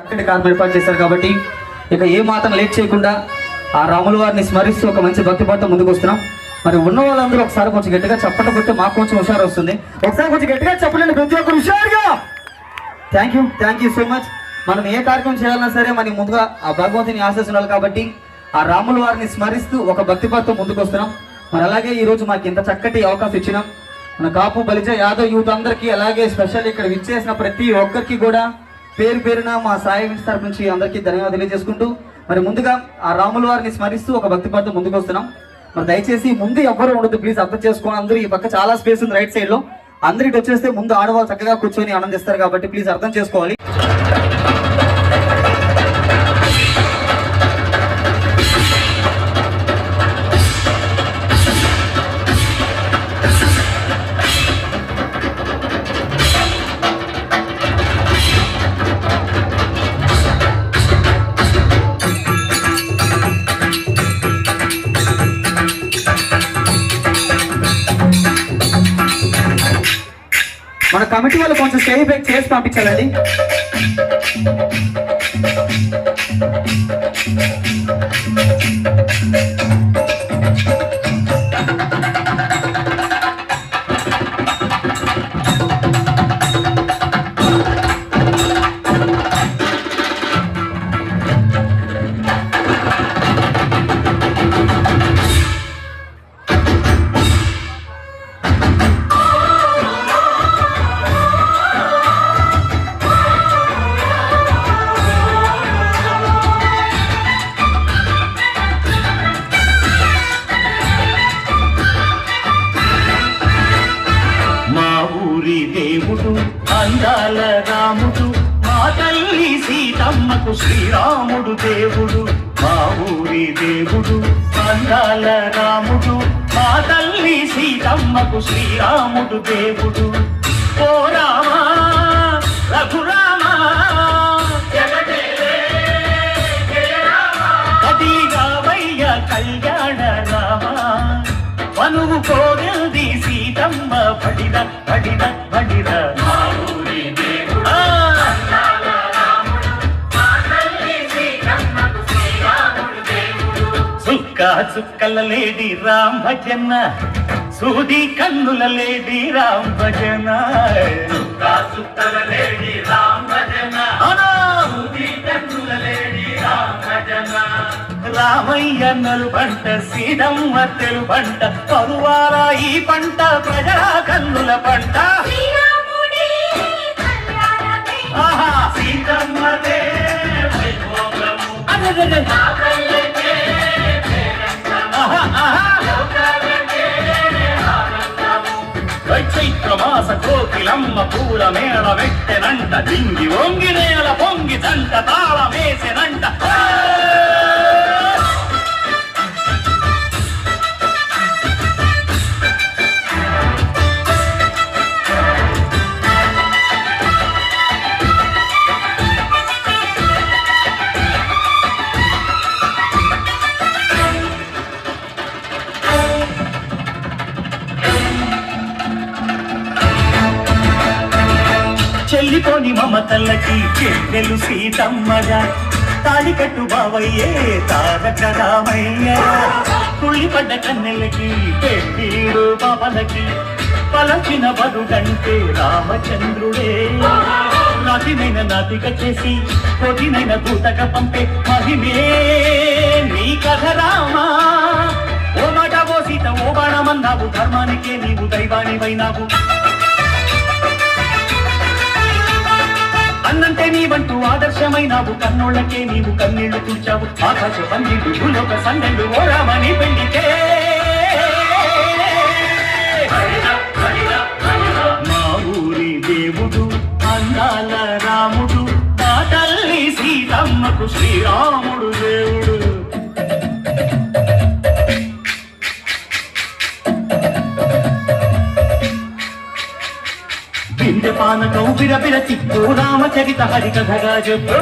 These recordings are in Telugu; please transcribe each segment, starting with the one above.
కార్యక్రమం ఏర్పాటు చేశారు కాబట్టి ఇక ఏ మాత్రం లేట్ చేయకుండా ఆ రాముల వారిని స్మరిస్తూ ఒక మంచి భక్తి పాటతో ముందుకు వస్తున్నాం. మరి ఉన్న వాళ్ళందరూ ఒకసారి కొంచెం గట్టిగా చప్పట్లు కొట్టి మాకు కొంచెం హుషారు వస్తుంది. ఒకసారి కొంచెం గట్టిగా చెప్పండి ప్రతి ఒక్కరు హుషారుగా. Thank you so much. మనం ఏ కార్యక్రమం చేయాలన్నా సరే మనకి ముందుగా ఆ భగవంతుని ఆశీస్సులు కాబట్టి ఆ రాముల వారిని స్మరిస్తూ ఒక భక్తి పాటతో ముందుకు వస్తున్నాం. మరి అలాగే ఈరోజు మాకు ఇంత చక్కటి అవకాశం ఇచ్చినాం మన కాపు బలిజ యాదవ్ యూత్ అందరికీ, అలాగే స్పెషల్ ఇక్కడ విచ్చేసిన ప్రతి ఒక్కరికి కూడా పేరు పేరున మా సాయి తరపు నుంచి అందరికీ ధన్యవాదాలు తెలియజేసుకుంటూ మరి ముందుగా ఆ రాముల వారిని స్మరిస్తూ ఒక భక్తి పాటతో ముందుకు వస్తున్నాం. మరి దయచేసి ముందు ఎవ్వరూ ఉండదు, ప్లీజ్ అర్థం చేసుకోండి. అందరూ ఈ పక్క చాలా స్పేస్ ఉంది రైట్ సైడ్ లో, అందరికి వచ్చేస్తే ముందు ఆడవాళ్ళు చక్కగా కూర్చొని ఆనందిస్తారు కాబట్టి ప్లీజ్ అర్థం చేసుకోవాలి. మన కమిటీ వాళ్ళు కొంచెం స్టేజ్ బ్రేక్ చేసి పంపించాలండి. దేవుడు అందాల రాముడు, మా తల్లి సీతమ్మకు శ్రీరాముడు దేవుడు. మా ఊరి దేవుడు అందాల రాముడు, మా తల్లి సీతమ్మకు శ్రీరాముడు దేవుడు. ఓ రామా రఘురామా కది రావయ్య కళ్యాణ రామా, మనువు కోరింది సీతమ్మ పడిన పడిన పడిన. చుక్క చుక్కల లేడి రామ్ భజన, సూది కన్నుల లేడి రామ్ భజన. చుక్క చుక్కల లేడి రామ్ భజన, సూది కన్నుల లేడి రామ్ భజన. రామయ్య నలు పంట సీతమ్మ తెలు పంట, పరువార ఈ పంట ప్రజల కన్నుల పంట. సీతమ్మదే చైత్ర మాస కోకిలమ్మ పూల మేళ వెట్టెనంట, దింగి వంగి నేల పొంగి జంట తాళ వేసెనంట. చెల్లిపోని మమతల్లకి చెల్లెలు సీతమ్మగా, తాళికట్టు బావయ్యే తారక రామయ్య. కుళ్ళిపడ్డ కన్నెలకి పెళ్ళీడు పాపలకి, పలచిన బరుడంటే రామచంద్రుడే. నాటినైన నాటిక చేసి కొటినైన దూతక పంపే మహిమే నీ కథ రామా. ఓ మాట ఓ సీత ఓ బాణమన్నావు, ధర్మానికే నీవు దైవానివైనావు. అన్నంటే నీవంటూ ఆదర్శమైనావు, కన్నోళ్ళకే నీవు కన్నీళ్లు తుడిచావు. ఆకాశ పందిళ్ళు భూలోక సందెళ్ళు ఓ రామని పెళ్లికే. మా ఊరి దేవుడు అందాల రాముడు, మా తల్లి సీతమ్మకు శ్రీరాముడు దేవుడు. బిందె పానకం బిరబిర తిప్పు రామచరిత హరికథగా చెప్పు.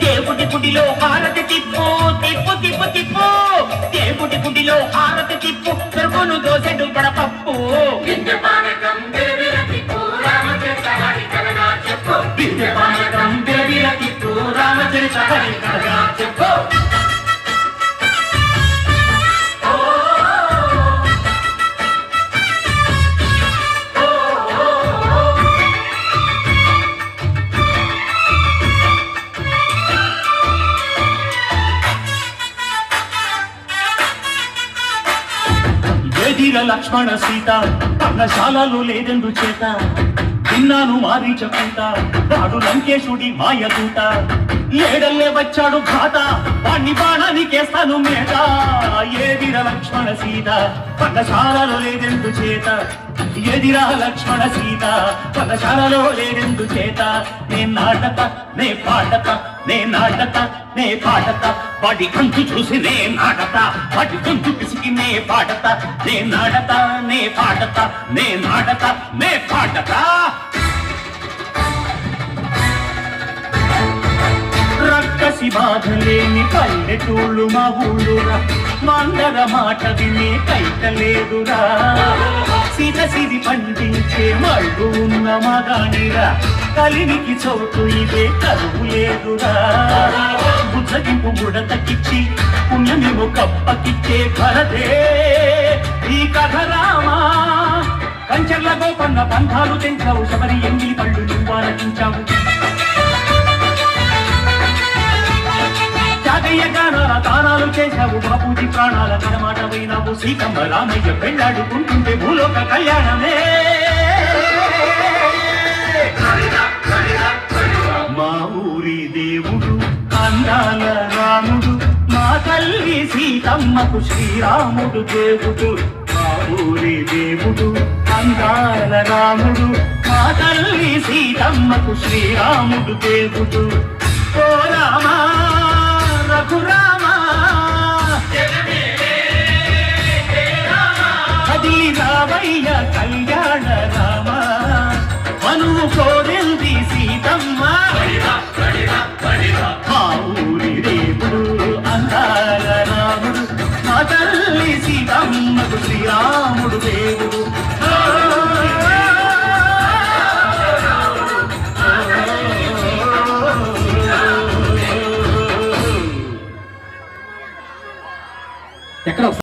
దేవుడి గుడిలో హారతి తిప్పు తిప్పు తిప్పు తిప్పు, దేవుడి గుడిలో హారతి తిప్పు, పెరుగును దోసెడు పడపప్పు. లక్ష్మణ సీత పర్ణశాలలో లేదెందు చేత విన్నాను మారీచకూట వాడు లంకేశుడి మాయదూత ఏడల్లే వచ్చాడు ఘాత వాణ్ణి బాణానికేస్తాను మేట ఏదిర లక్ష్మణ సీత పర్ణశాలలో లేదెందు చేత ఎదిరా లక్ష్మణ సీత పర్ణశాలలో లేదెందు చేత నే నాటక నే పాటక నే నాటక నే పాటత వాడి కంచు చూసి నే నాటత వాడి కంచు పిసికి నే పాటత నే నాటత నే పాటత నే నాటత నే పాటత రక్కసి బాధలేని పల్లెటూళ్ళు మా ఊళ్ళురా మందర మాట వినే కైకలేదురా సీత సిరి పండించే మళ్ళు ఉన్న మగానిరా కలినికి చోటు ఇదే కరువు లేదురా బుద్ధగింపు ముడతకిచ్చి పుణ్యమేమో కప్పకిచ్చే భరతే ఈ కథ రామా కంచెర్ల గోపన్న బంధాలు తెంచావు శబరి ఎంగిలి పళ్ళు నువ్వు ఆరగించావు జాతీయ గానాల దానాలు చేశావు బాపూజీ ప్రాణాల కడమాట పోయినావు సీతమ్మ రామయ్య పెళ్ళాడుకుంటుంటే భూలోక కళ్యాణమే మా ఊరి దేవుడు అందాల రాముడు మా తల్లి సీతమ్మకు శ్రీరాముడు దేవుడు మా ఊరి దేవుడు అందాల రాముడు మా తల్లి సీతమ్మకు శ్రీరాముడు దేవుడు ఓ రామా రఘురామా కదిలి రావయ్య కళ్యాణ రామ మనువు కోరింది సీతమ్మ